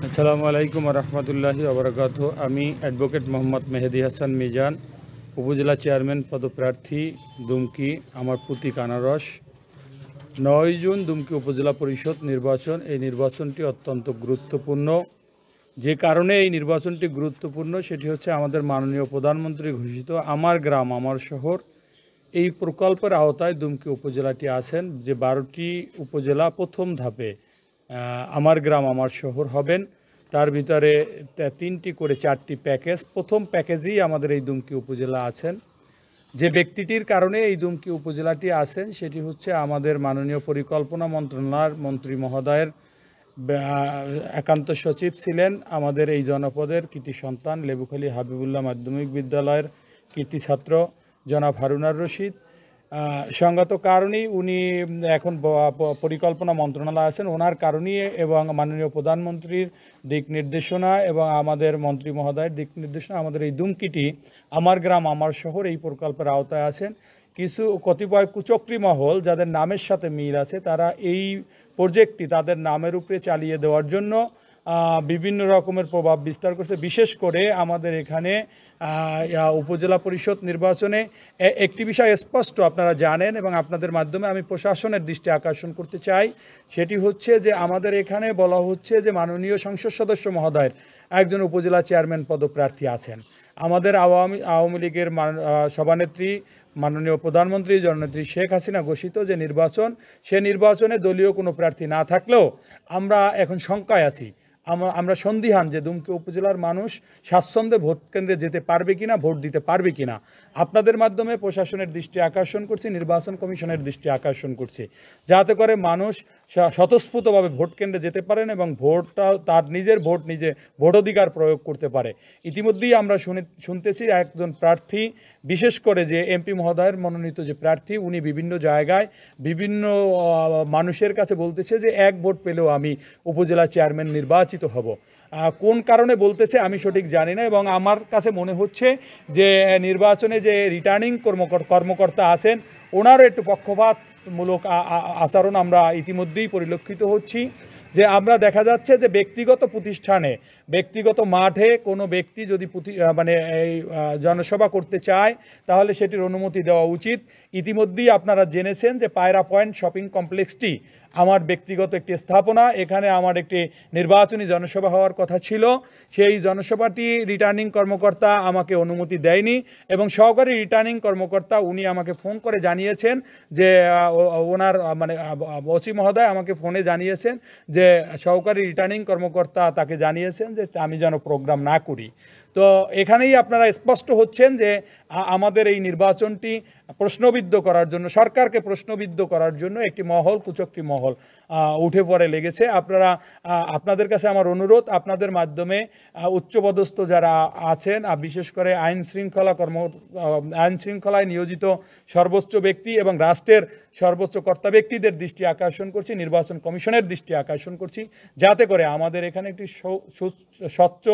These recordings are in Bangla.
আসসালামু আলাইকুম রহমতুল্লাহি ওবরাকাতু। আমি অ্যাডভোকেট মোহাম্মদ মেহেদি হাসান মিজান, উপজেলা চেয়ারম্যান পদপ্রার্থী দুমকি। আমার প্রতীক আনারস। ৯ জুন দুমকি উপজেলা পরিষদ নির্বাচন। এই নির্বাচনটি অত্যন্ত গুরুত্বপূর্ণ। যে কারণে এই নির্বাচনটি গুরুত্বপূর্ণ সেটি হচ্ছে আমাদের মাননীয় প্রধানমন্ত্রী ঘোষিত আমার গ্রাম আমার শহর এই প্রকল্পের আওতায় দুমকি উপজেলাটি আছেন। যে 12টি উপজেলা প্রথম ধাপে আমার গ্রাম আমার শহর হবেন, তার ভিতরে 3টি করে 4টি প্যাকেজ। প্রথম প্যাকেজেই আমাদের এই দুমকি উপজেলা আছেন। যে ব্যক্তিটির কারণে এই দুমকি উপজেলাটি আছেন সেটি হচ্ছে আমাদের মাননীয় পরিকল্পনা মন্ত্রণালয়ের মন্ত্রী মহোদয়ের একান্ত সচিব ছিলেন আমাদের এই জনপদের কৃতি সন্তান লেবুখালী হাবিবুল্লাহ মাধ্যমিক বিদ্যালয়ের কৃতি ছাত্র জনাব হারুনার রশিদ। সঙ্গত কারণেই উনি এখন পরিকল্পনা মন্ত্রণালয়ে আছেন। ওনার কারণেই এবং মাননীয় প্রধানমন্ত্রীর দিক নির্দেশনা এবং আমাদের মন্ত্রী মহোদয়ের দিক নির্দেশনা আমাদের এই দুমকিটি আমার গ্রাম আমার শহর এই প্রকল্পের আওতায় আছেন। কিছু কতিপয় কুচক্রী মহল যাদের নামের সাথে মিল আছে তারা এই প্রজেক্টটি তাদের নামের উপরে চালিয়ে দেওয়ার জন্য বিভিন্ন রকমের প্রভাব বিস্তার করছে। বিশেষ করে আমাদের এখানে উপজেলা পরিষদ নির্বাচনে একটি বিষয় স্পষ্ট আপনারা জানেন এবং আপনাদের মাধ্যমে আমি প্রশাসনের দৃষ্টি আকর্ষণ করতে চাই। সেটি হচ্ছে যে আমাদের এখানে বলা হচ্ছে যে মাননীয় সংসদ সদস্য মহোদয়ের একজন উপজেলা চেয়ারম্যান পদপ্রার্থী আছেন। আমাদের আওয়ামী লীগের সভানেত্রী মাননীয় প্রধানমন্ত্রী জননেত্রী শেখ হাসিনা ঘোষিত যে নির্বাচন, সে নির্বাচনে দলীয় কোনো প্রার্থী না থাকলেও আমরা এখন শঙ্কায় আছি, আমরা সন্দিহান যে দুমকি উপজেলার মানুষ স্বাচ্ছন্দ্যে ভোট কেন্দ্রে যেতে পারবে কিনা, ভোট দিতে পারবে কিনা। আপনাদের মাধ্যমে প্রশাসনের দৃষ্টি আকর্ষণ করছি, নির্বাচন কমিশনের দৃষ্টি আকর্ষণ করছি, যাতে করে মানুষ স্বতঃস্ফূর্তভাবে ভোট কেন্দ্রে যেতে পারেন এবং ভোটটা তার নিজের ভোট নিজে ভোটাধিকার প্রয়োগ করতে পারে। ইতিমধ্যেই আমরা শুনতেছি একজন প্রার্থী, বিশেষ করে যে এমপি মহোদয়ের মনোনীত যে প্রার্থী, উনি বিভিন্ন জায়গায় বিভিন্ন মানুষের কাছে বলতেছে যে এক ভোট পেলেও আমি উপজেলা চেয়ারম্যান নির্বাচিত হব। কোন কারণে বলতেছে আমি সঠিক জানি না এবং আমার কাছে মনে হচ্ছে যে নির্বাচনে যে রিটার্নিং কর্মকর্তা আছেন ওনারও একটু পক্ষপাতমূলক আচরণ আমরা ইতিমধ্যেই পরিলক্ষিত হচ্ছি। যে আমরা দেখা যাচ্ছে যে ব্যক্তিগত প্রতিষ্ঠানে, ব্যক্তিগত মাঠে কোনো ব্যক্তি যদি এই জনসভা করতে চায় তাহলে সেটির অনুমতি দেওয়া উচিত। ইতিমধ্যেই আপনারা জেনেছেন যে পায়রা পয়েন্ট শপিং কমপ্লেক্সটি আমার ব্যক্তিগত একটি স্থাপনা। এখানে আমার একটি নির্বাচনী জনসভা হওয়ার কথা ছিল। সেই জনসভাটি রিটার্নিং কর্মকর্তা আমাকে অনুমতি দেয়নি এবং সহকারী রিটার্নিং কর্মকর্তা উনি আমাকে ফোন করে জানিয়েছেন যে ওনার ওসি মহোদয় আমাকে ফোনে জানিয়েছেন যে সহকারী রিটার্নিং কর্মকর্তা তাকে জানিয়েছেন যে আমি যেন প্রোগ্রাম না করি। তো এখানেই আপনারা স্পষ্ট হচ্ছেন যে আমাদের এই নির্বাচনটি প্রশ্নবিদ্ধ করার জন্য, সরকারকে প্রশ্নবিদ্ধ করার জন্য একটি মহল, কুচক্রী মহল উঠে পড়ে লেগেছে। আপনাদের কাছে আমার অনুরোধ, আপনাদের মাধ্যমে উচ্চপদস্থ যারা আছেন, বিশেষ করে আইন শৃঙ্খলায় নিয়োজিত সর্বোচ্চ ব্যক্তি এবং রাষ্ট্রের সর্বোচ্চ কর্তা ব্যক্তিদের দৃষ্টি আকর্ষণ করছি, নির্বাচন কমিশনের দৃষ্টি আকর্ষণ করছি, যাতে করে আমাদের এখানে একটি স্বচ্ছ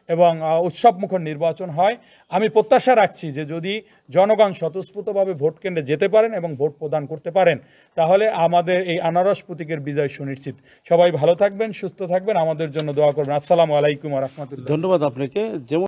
এবং উৎসবমুখর নির্বাচন হয়। আমি প্রত্যাশা রাখছি যে যদি জনগণ স্বতঃস্ফূর্তভাবে ভোট কেন্দ্রে যেতে পারেন এবং ভোট প্রদান করতে পারেন তাহলে আমাদের এই আনারস প্রতীকের বিজয় সুনিশ্চিত। সবাই ভালো থাকবেন, সুস্থ থাকবেন, আমাদের জন্য দোয়া করবেন। আসসালামু আলাইকুম ওয়া রাহমাতুল্লাহ। ধন্যবাদ আপনাকে। যেমন